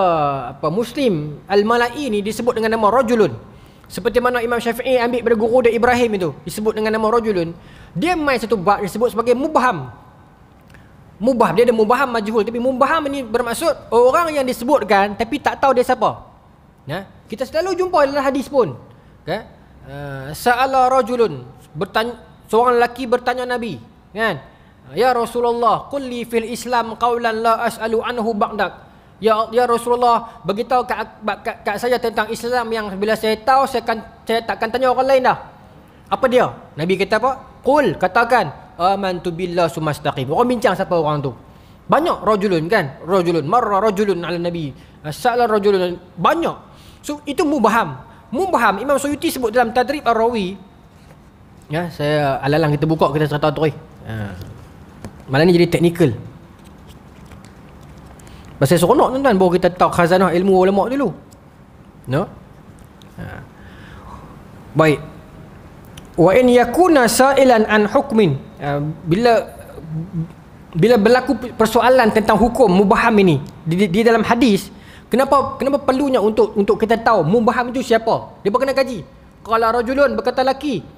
Muslim Al-Mala'i ni disebut dengan nama rajulun. Seperti mana Imam Syafi'i ambil daripada guru dia Ibrahim itu, disebut dengan nama rajulun. Dia main satu bab disebut sebagai mubham. Mubham, dia ada mubham majhul, tapi mubham ini bermaksud orang yang disebutkan tapi tak tahu dia siapa. Kita selalu jumpa dalam hadis pun. Sa'ala rajulun, seorang lelaki bertanya Nabi, kan? Ya Rasulullah, qul li fil Islam qawlan la as'alu anhu ba'dak. Ya Rasulullah, beritahu kat saya tentang Islam yang bila saya tahu saya takkan tanya orang lain dah. Apa dia? Nabi kata apa? Qul, katakan amantu billah sumastaqim. Orang bincang siapa orang tu. Banyak rajulun, kan? Rajulun marra rajulun ala Nabi. Sa'ala rajulun, banyak. So itu mubham. Mubham Imam Suyuti sebut dalam Tadrib Ar-Rawi. Saya alalang kita buka, kita cerita tu. Malam ni jadi teknikal. Pasal seronok tuan-tuan, baru kita tahu khazanah ilmu ulama dulu. Baik. Wa in yakuna sa'ilan an hukmin. Bila berlaku persoalan tentang hukum mubham ini di dalam hadis, kenapa perlunya untuk kita tahu mubham itu siapa? Dia kena kaji. Qala rajulun, berkata laki.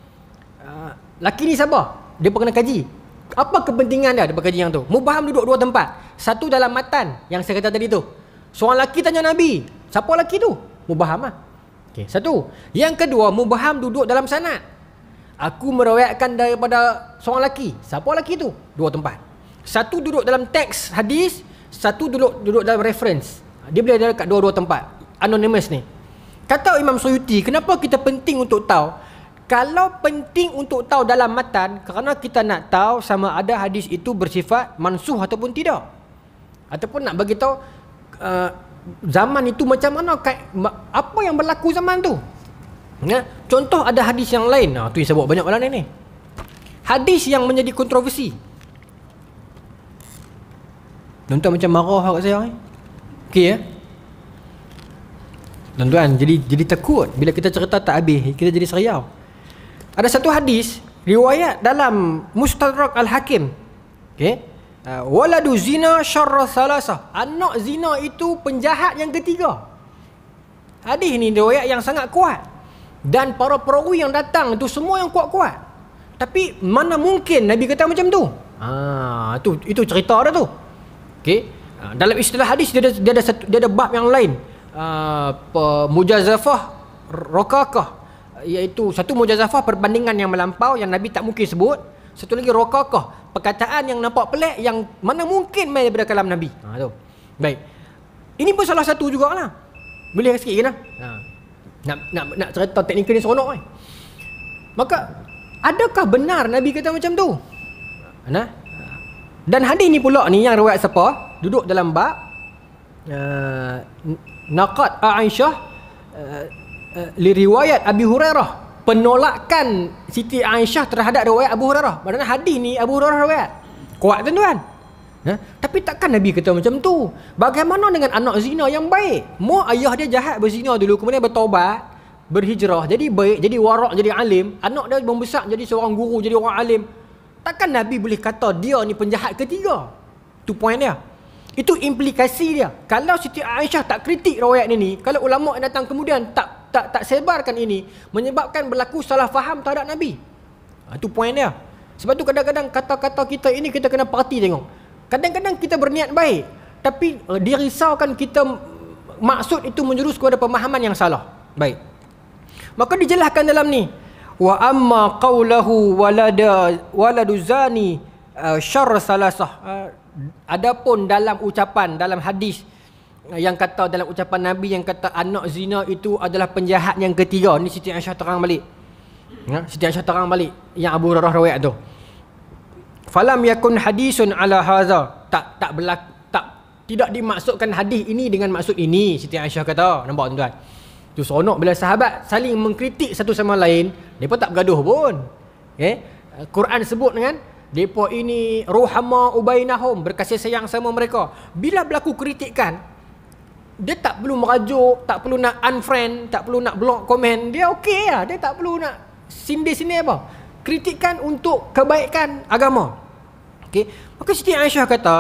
Laki ni siapa? Dia kena kaji. Apa kepentingan dia berkaji yang tu? Mubham duduk dua tempat. Satu dalam matan yang saya kata tadi tu. Seorang lelaki tanya Nabi, siapa lelaki tu? Mubham lah. Okay, satu. Yang kedua, mubham duduk dalam sanad. Aku meriwayatkan daripada seorang lelaki. Siapa lelaki tu? Dua tempat. Satu duduk dalam teks hadis, satu duduk dalam reference. Dia boleh ada kat dua-dua tempat. Anonymous ni. Kata Imam Suyuti, kenapa kita penting untuk tahu? Kalau penting untuk tahu dalam matan, kerana kita nak tahu sama ada hadis itu bersifat mansuh ataupun tidak. Ataupun nak bagi tahu zaman itu macam mana, apa yang berlaku zaman tu. Contoh ada hadis yang lain. Tu yang saya buat banyak malam ni. Hadis yang menjadi kontroversi. Tuan-tuan macam marah kat saya ni. Okey ya? Tuan-tuan, jadi takut bila kita cerita tak habis, kita jadi seriau. Ada satu hadis riwayat dalam Mustadrak Al-Hakim. Okey. Waladu zina syarra salasah. Anak zina itu penjahat yang ketiga. Hadis ni riwayat yang sangat kuat. Dan para perawi yang datang itu semua yang kuat-kuat. Tapi mana mungkin Nabi kata macam tu? Itu cerita dia tu. Okey. Dalam istilah hadis dia ada bab yang lain. Mujazafah rokakah, iaitu satu mujazafah perbandingan yang melampau yang Nabi tak mungkin sebut. Satu lagi rokakah, perkataan yang nampak pelik yang mana mungkin main daripada kalam Nabi. Tu. Baik. Ini pun salah satu jugalah. Boleh sikit ke nak? Nak cerita teknikal ni seronok kan? Maka adakah benar Nabi kata macam tu? Dan hadis ni pula ni yang riwayat siapa? Duduk dalam bab naqad Aisyah li riwayat Abi Hurairah, penolakan Siti Aisyah terhadap riwayat Abu Hurairah. Maksudnya hadis ni Abu Hurairah riwayat. Kuat tuan-tuan. Tapi takkan Nabi kata macam tu. Bagaimana dengan anak zina yang baik? Mak ayah dia jahat berzina dulu, kemudian bertaubat, berhijrah, jadi baik, jadi warak, jadi alim. Anak dia membesar jadi seorang guru, jadi orang alim. Takkan Nabi boleh kata dia ni penjahat ketiga? Tu point dia. Itu implikasi dia. Kalau Siti Aisyah tak kritik riwayat ini, kalau ulama yang datang kemudian tak sebarkan ini, menyebabkan berlaku salah faham terhadap Nabi. Itu point dia. Sebab tu kadang-kadang kata-kata kita ini kita kena parti tengok. Kadang-kadang kita berniat baik, tapi dirisaukan kita maksud itu menjurus kepada pemahaman yang salah. Baik. Maka dijelaskan dalam ni, wa amma qawlahu waladu zani syarr salasah. Adapun dalam ucapan, dalam hadis yang kata, dalam ucapan Nabi yang kata anak zina itu adalah penjahat yang ketiga, ni Siti Aisyah terang balik. Siti Aisyah terang balik yang Abu Hurairah riwayat tu. Falam yakun hadisun ala hadza. Tidak dimaksudkan hadis ini dengan maksud ini, Siti Aisyah kata. Nampak tuan-tuan? Tu seronok bila sahabat saling mengkritik satu sama lain, depa tak bergaduh pun. Okay? Quran sebut dengan depa ini ruhama ubainahum, berkasih sayang sama mereka. Bila berlaku kritikan, dia tak perlu merajuk, tak perlu nak unfriend, tak perlu nak block komen. Dia okey lah. Dia tak perlu nak sindir-sindir apa. Kritikan untuk kebaikan agama. Okey. Maka Siti Aisyah kata,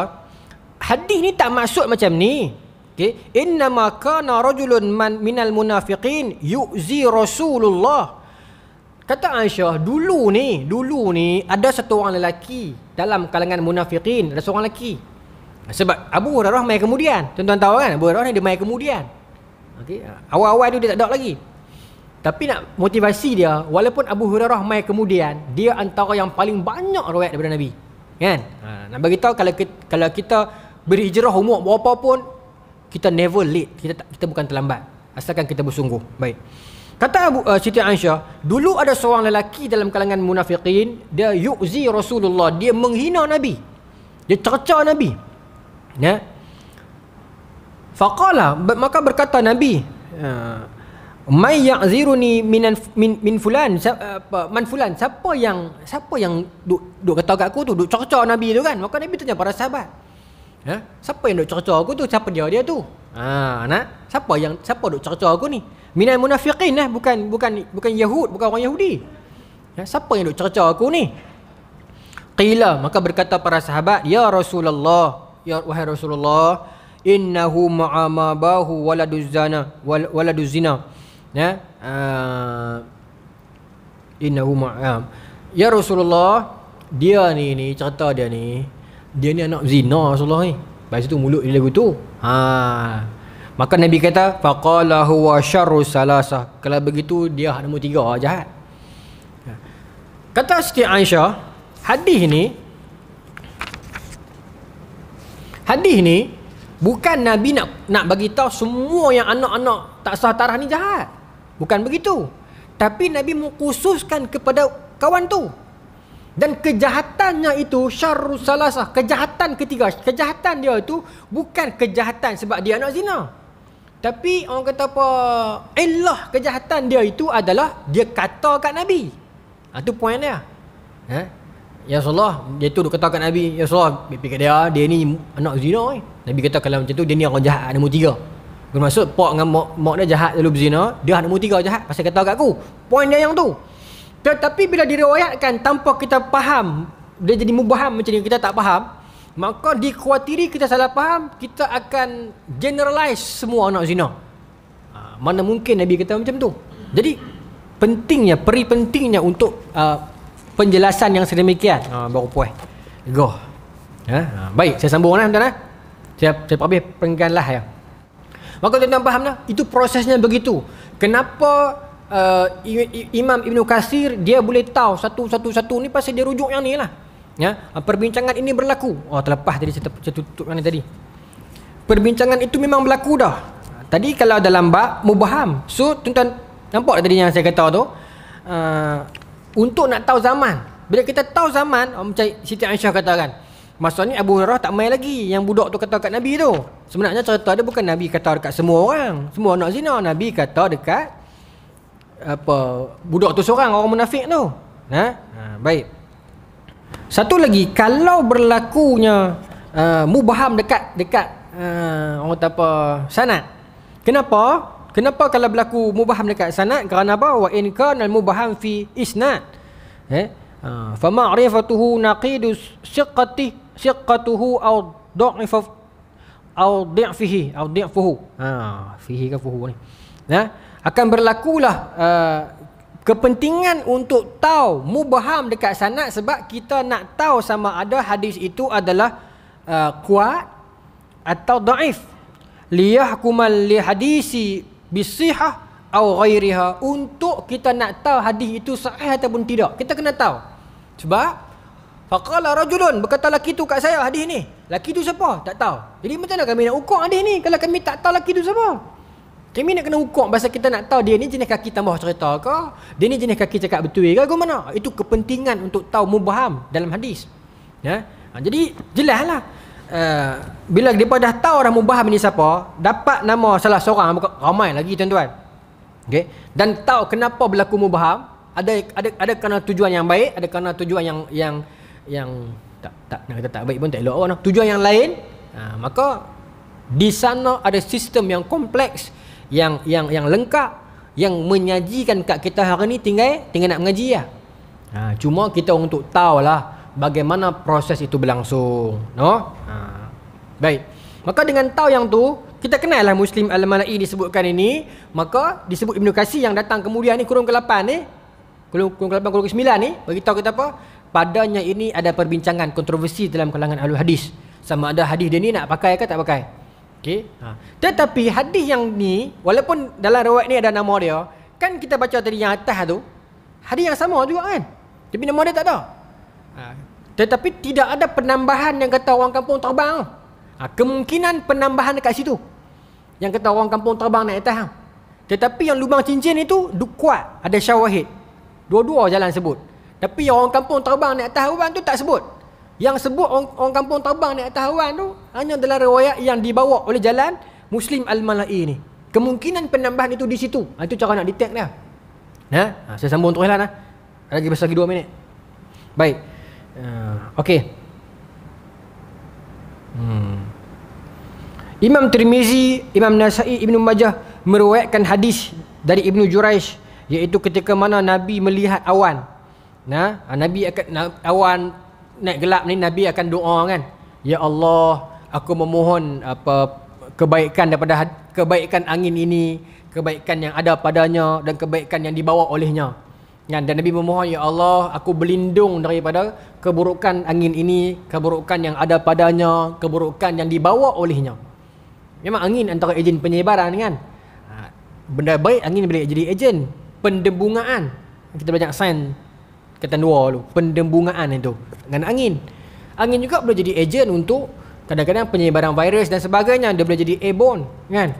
hadis ni tak maksud macam ni. Okey. Innama kana rajulun minal munafiqin yu'zi Rasulullah. Kata Aisyah, dulu ni ada satu orang lelaki dalam kalangan munafiqin, ada seorang lelaki. Sebab Abu Hurairah mai kemudian. Tuan-tuan tahu kan, Abu Hurairah ni dia mai kemudian. Okey, awal-awal tu dia tak ada lagi. Tapi nak motivasi dia, walaupun Abu Hurairah mai kemudian, dia antara yang paling banyak riwayat daripada Nabi. Kan? Nak bagi tahu kalau kita berhijrah umur berapa pun, kita never late. Kita bukan terlambat. Asalkan kita bersungguh. Baik. Kata Siti Aisyah, dulu ada seorang lelaki dalam kalangan munafiqin, dia yu'zi Rasulullah, dia menghina Nabi. Dia cerca Nabi. Ya. Faqala, maka berkata Nabi, may ya'ziruni min fulan, man fulan, siapa yang duk kata kat aku tu, duk cerca Nabi tu kan. Maka Nabi tanya para sahabat, siapa yang duk cerca aku tu, siapa dia tu? Siapa duk cerca aku ni? Minal munafiqin lah, bukan Yahud, bukan orang Yahudi. Siapa yang duk cerca aku ni? Qila, maka berkata para sahabat, ya Rasulullah, ya wahai Rasulullah, innahu ma'amabahu waladuz zina. Ya, innahu ma'am. Ya Rasulullah, dia ni cerita dia ni anak zina Rasulullah ni. Lepas tu mulut dia lagu tu. Maka Nabi kata, faqala huwa syarru salasah. Kalau begitu dia nombor 3 jahat. Kata Siti Aisyah, hadis ni bukan Nabi nak bagi tahu semua yang anak-anak tak sah tarah ni jahat. Bukan begitu. Tapi Nabi mengkhususkan kepada kawan tu. Dan kejahatannya itu syarru salasah, kejahatan ketiga. Kejahatan dia itu bukan kejahatan sebab dia anak zina. Tapi orang kata apa, illah kejahatan dia itu adalah dia kata kat Nabi. Itu point dia. Ya Rasulullah, dia tu duk kata kat Nabi, ya Rasulullah, fikir dia ni anak zina. Nabi kata kalau macam tu dia ni orang jahat, nombor 3. Bermaksud pak dengan mak dia jahat lalu berzina, dia nombor 3 jahat pasal kata kat aku. Poin dia yang tu. Tetapi bila diriwayatkan tanpa kita faham, dia jadi mubaham macam ni, kita tak faham, maka dikhawatiri kita salah faham, kita akan generalize semua anak zina. Mana mungkin Nabi kata macam tu. Jadi peri pentingnya untuk penjelasan yang sedemikian. Baru puas. Goh. Baik, saya sambung tuan-tuan. Saya habis pengganlah ya. Maka tuan-tuan faham dah, itu prosesnya begitu. Kenapa Imam Ibn Katsir dia boleh tahu satu-satu ni pasal dia rujuk yang ni lah. Ya, perbincangan ini berlaku. Terlepas tadi saya tutup yang ni tadi. Perbincangan itu memang berlaku dah. Tadi kalau dalam bab mubaham. So tuan-tuan nampak tadi yang saya kata tu, untuk nak tahu zaman. Bila kita tahu zaman, macam Siti Aisyah katakan, masa ni Abu Hurairah tak main lagi yang budak tu kata kat Nabi tu. Sebenarnya cerita dia bukan Nabi kata dekat semua orang, semua anak zina. Nabi kata dekat budak tu seorang, orang munafik tu. Baik. Satu lagi, kalau berlakunya mubaham dekat orang kata sanad. Kenapa kalau berlaku mubaham dekat sanad? Kerana apa? Wa in kana al-mubaham fi isnad. Fa ma'rifatuhu naqidu siqatuhu aw dha'fuhu. Fihi ke fuhu ni. Akan berlakulah kepentingan untuk tahu mubaham dekat sanad, sebab kita nak tahu sama ada hadis itu adalah kuat atau dhaif. Liyahkumal li hadisi bisihah atau ghairiha, untuk kita nak tahu hadis itu sahih ataupun tidak, kita kena tahu. Sebab faqala rajulun, berkata laki tu kat saya hadis ni. Laki tu siapa? Tak tahu. Jadi macam mana kami nak ukur hadis ni kalau kami tak tahu laki tu siapa? Kami nak kena ukur pasal kita nak tahu dia ni jenis kaki tambah cerita ke, dia ni jenis kaki cakap betul ke mana. Itu kepentingan untuk tahu mubaham dalam hadis. Jadi jelaslah. Bila dia dah tahu dah mubaham ni siapa, dapat nama salah seorang, ramai lagi tuan-tuan. Okey, dan tahu kenapa berlaku mubaham, ada kerana tujuan yang baik, ada kerana tujuan yang tak nak kata tak baik pun tak elok orang. Tujuan yang lain, maka di sana ada sistem yang kompleks, yang lengkap, yang menyajikan kat kita hari ni tinggal nak mengaji lah. Cuma kita untuk tahulah bagaimana proses itu berlangsung, baik. Maka dengan tahu yang tu, kita kenal lah Muslim Al-Mala'i disebutkan ini. Maka disebut Ibn Katsir yang datang kemudian ni, kurung ke-8 ni, kurung ke-8, kurung ke-9 ni, beritahu kita apa? Padanya ini ada perbincangan kontroversi dalam kalangan ahli hadis, sama ada hadis dia ni nak pakai ke tak pakai. Okey. Tetapi hadis yang ni, walaupun dalam riwayat ni ada nama dia, kan kita baca tadi yang atas tu, hadis yang sama juga kan, tapi nama dia tak ada. Tetapi tidak ada penambahan yang kata orang kampung terbang. Kemungkinan penambahan dekat situ, yang kata orang kampung terbang naik atas. Tetapi yang lubang cincin itu kuat, ada syawahid, dua-dua jalan sebut. Tapi yang orang kampung terbang naik atas awan tu tak sebut. Yang sebut orang kampung terbang naik atas awan tu hanya dalam riwayat yang dibawa oleh jalan Muslim Al-Mala'i ni. Kemungkinan penambahan itu di situ. Itu cara nak detect dia. Saya sambung teruslah lah. Lagi 2 minit. Baik. Okey. Imam Tirmizi, Imam Nasa'i, Ibnu Majah meriwayatkan hadis dari Ibnu Juraish, iaitu ketika mana Nabi melihat awan. Nabi akan awan naik gelap ni, Nabi akan doa kan, ya Allah, aku memohon kebaikan daripada kebaikan angin ini, kebaikan yang ada padanya dan kebaikan yang dibawa olehnya. Dan Nabi memohon, ya Allah, aku berlindung daripada keburukan angin ini, keburukan yang ada padanya, keburukan yang dibawa olehnya. Memang angin antara ejen penyebaran kan. Benda baik angin boleh jadi ejen pendembungaan. Kita belajar sains kata 2 dulu, pendembungaan itu dengan angin. Angin juga boleh jadi ejen untuk kadang-kadang penyebaran virus dan sebagainya, dia boleh jadi airborne kan.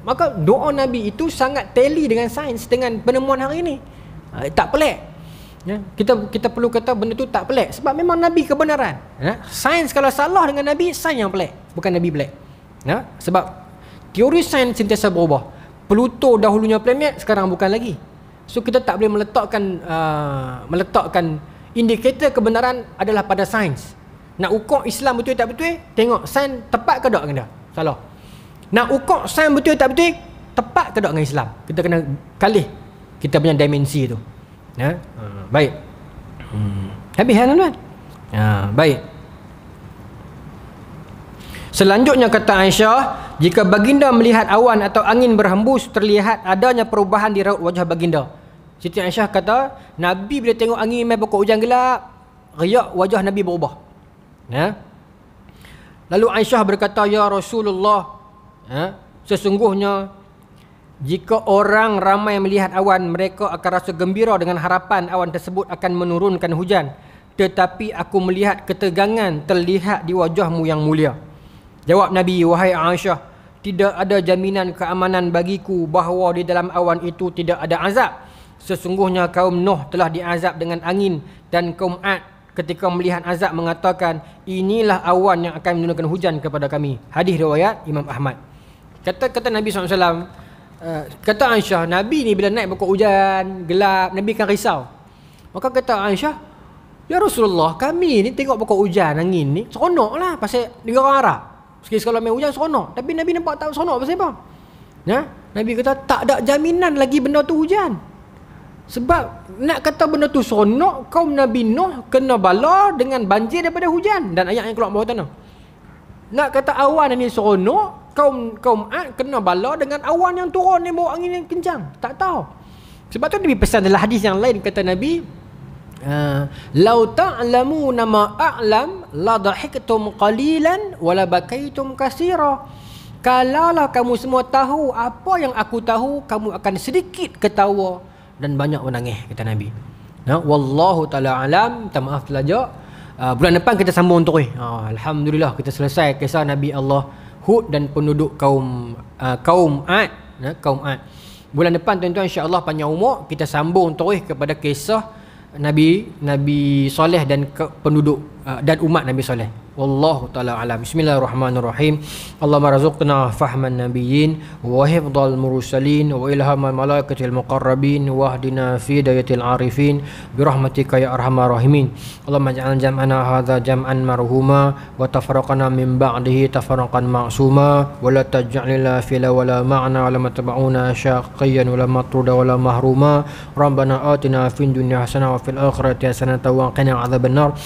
Maka doa Nabi itu sangat tally dengan sains, dengan penemuan hari ini. Tak pelik. Kita perlu kata benda tu tak pelik sebab memang Nabi kebenaran. Sains kalau salah dengan Nabi, sains yang pelik, bukan Nabi pelik. Sebab teori sains sentiasa berubah. Pluto dahulunya planet, sekarang bukan lagi. So kita tak boleh meletakkan Indikator kebenaran adalah pada sains. Nak ukur Islam betul tak betul, tengok sains tepat ke tak dengan dia. Salah. Nak ukur sains betul tak betul, tepat ke tak dengan Islam. Kita kena kalih kita punya dimensi tu. Ya. Baik. Habis kan tuan? Baik. Selanjutnya kata Aisyah, jika baginda melihat awan atau angin berhembus, terlihat adanya perubahan di raut wajah baginda. Siti Aisyah kata, Nabi bila tengok angin mai pokok hujan gelap, riak wajah Nabi berubah. Ya. Lalu Aisyah berkata, ya Rasulullah, sesungguhnya jika orang ramai melihat awan, mereka akan rasa gembira dengan harapan awan tersebut akan menurunkan hujan. Tetapi aku melihat ketegangan terlihat di wajahmu yang mulia. Jawab Nabi, wahai Aisyah, tidak ada jaminan keamanan bagiku bahawa di dalam awan itu tidak ada azab. Sesungguhnya kaum Nuh telah diazab dengan angin, dan kaum Ad ketika melihat azab mengatakan, inilah awan yang akan menurunkan hujan kepada kami. Hadis riwayat Imam Ahmad. Kata Nabi SAW, kata Aisyah, Nabi ni bila naik pokok hujan gelap, Nabi kan risau. Maka kata Aisyah, ya Rasulullah, kami ni tengok pokok hujan angin ni seronok lah pasal negara Arab. Sekali-sekala main hujan seronok. Tapi Nabi nampak tak seronok pasal apa? Ya? Nabi kata tak ada jaminan lagi benda tu hujan. Sebab nak kata benda tu seronok, kaum Nabi Nuh kena bala dengan banjir daripada hujan. Dan ayat yang keluar bawah tanah. Nak kata awan ni seronok, kaum Ad kena bala dengan awan yang turun ni bawa angin yang kencang. Tak tahu. Sebab tu Nabi pesan dalam hadis yang lain, kata Nabi, lau ta'lamuna ma a'lam la dhahiktum qalilan wa la bakaitum katsira. Kalaulah kamu semua tahu apa yang aku tahu, kamu akan sedikit ketawa dan banyak menangis, kata Nabi. Wallahu taala alam. Minta maaf terlajak. Bulan depan kita sambung terus. Alhamdulillah kita selesai kisah Nabi Allah Hud dan penduduk kaum Ad, kaum Ad. Bulan depan tuan-tuan insya-Allah panjang umur kita sambung terus kepada kisah Nabi Saleh dan penduduk dan umat Nabi Saleh. Wallahu taala alam. Bismillahirrahmanirrahim. Allahumma razuqna fahman nabiyyin wa hifdzal mursalin wa ilhamal malaikatil muqarrabin wa hdina fi hidayatil arifin bi rahmatika ya arhamar rahimin. Allahumma ij'al jam'ana hadza jam'an marhuma wa tafarraqana min ba'dihi tafarraqan ma'suma wa la taj'al fila wa la ma'na wa la matba'una syaqiyyan wa la matruda wa la mahruma. Rabbana atina fid dunya hasanah wa fil akhirati hasanah wa qina adzabannar.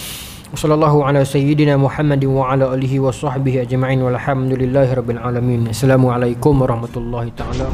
Wassallallahu ala sayyidina Muhammadin wa ala alihi wa sahbihi ajma'in walhamdulillahi rabbil alamin. Assalamualaikum warahmatullahi taala.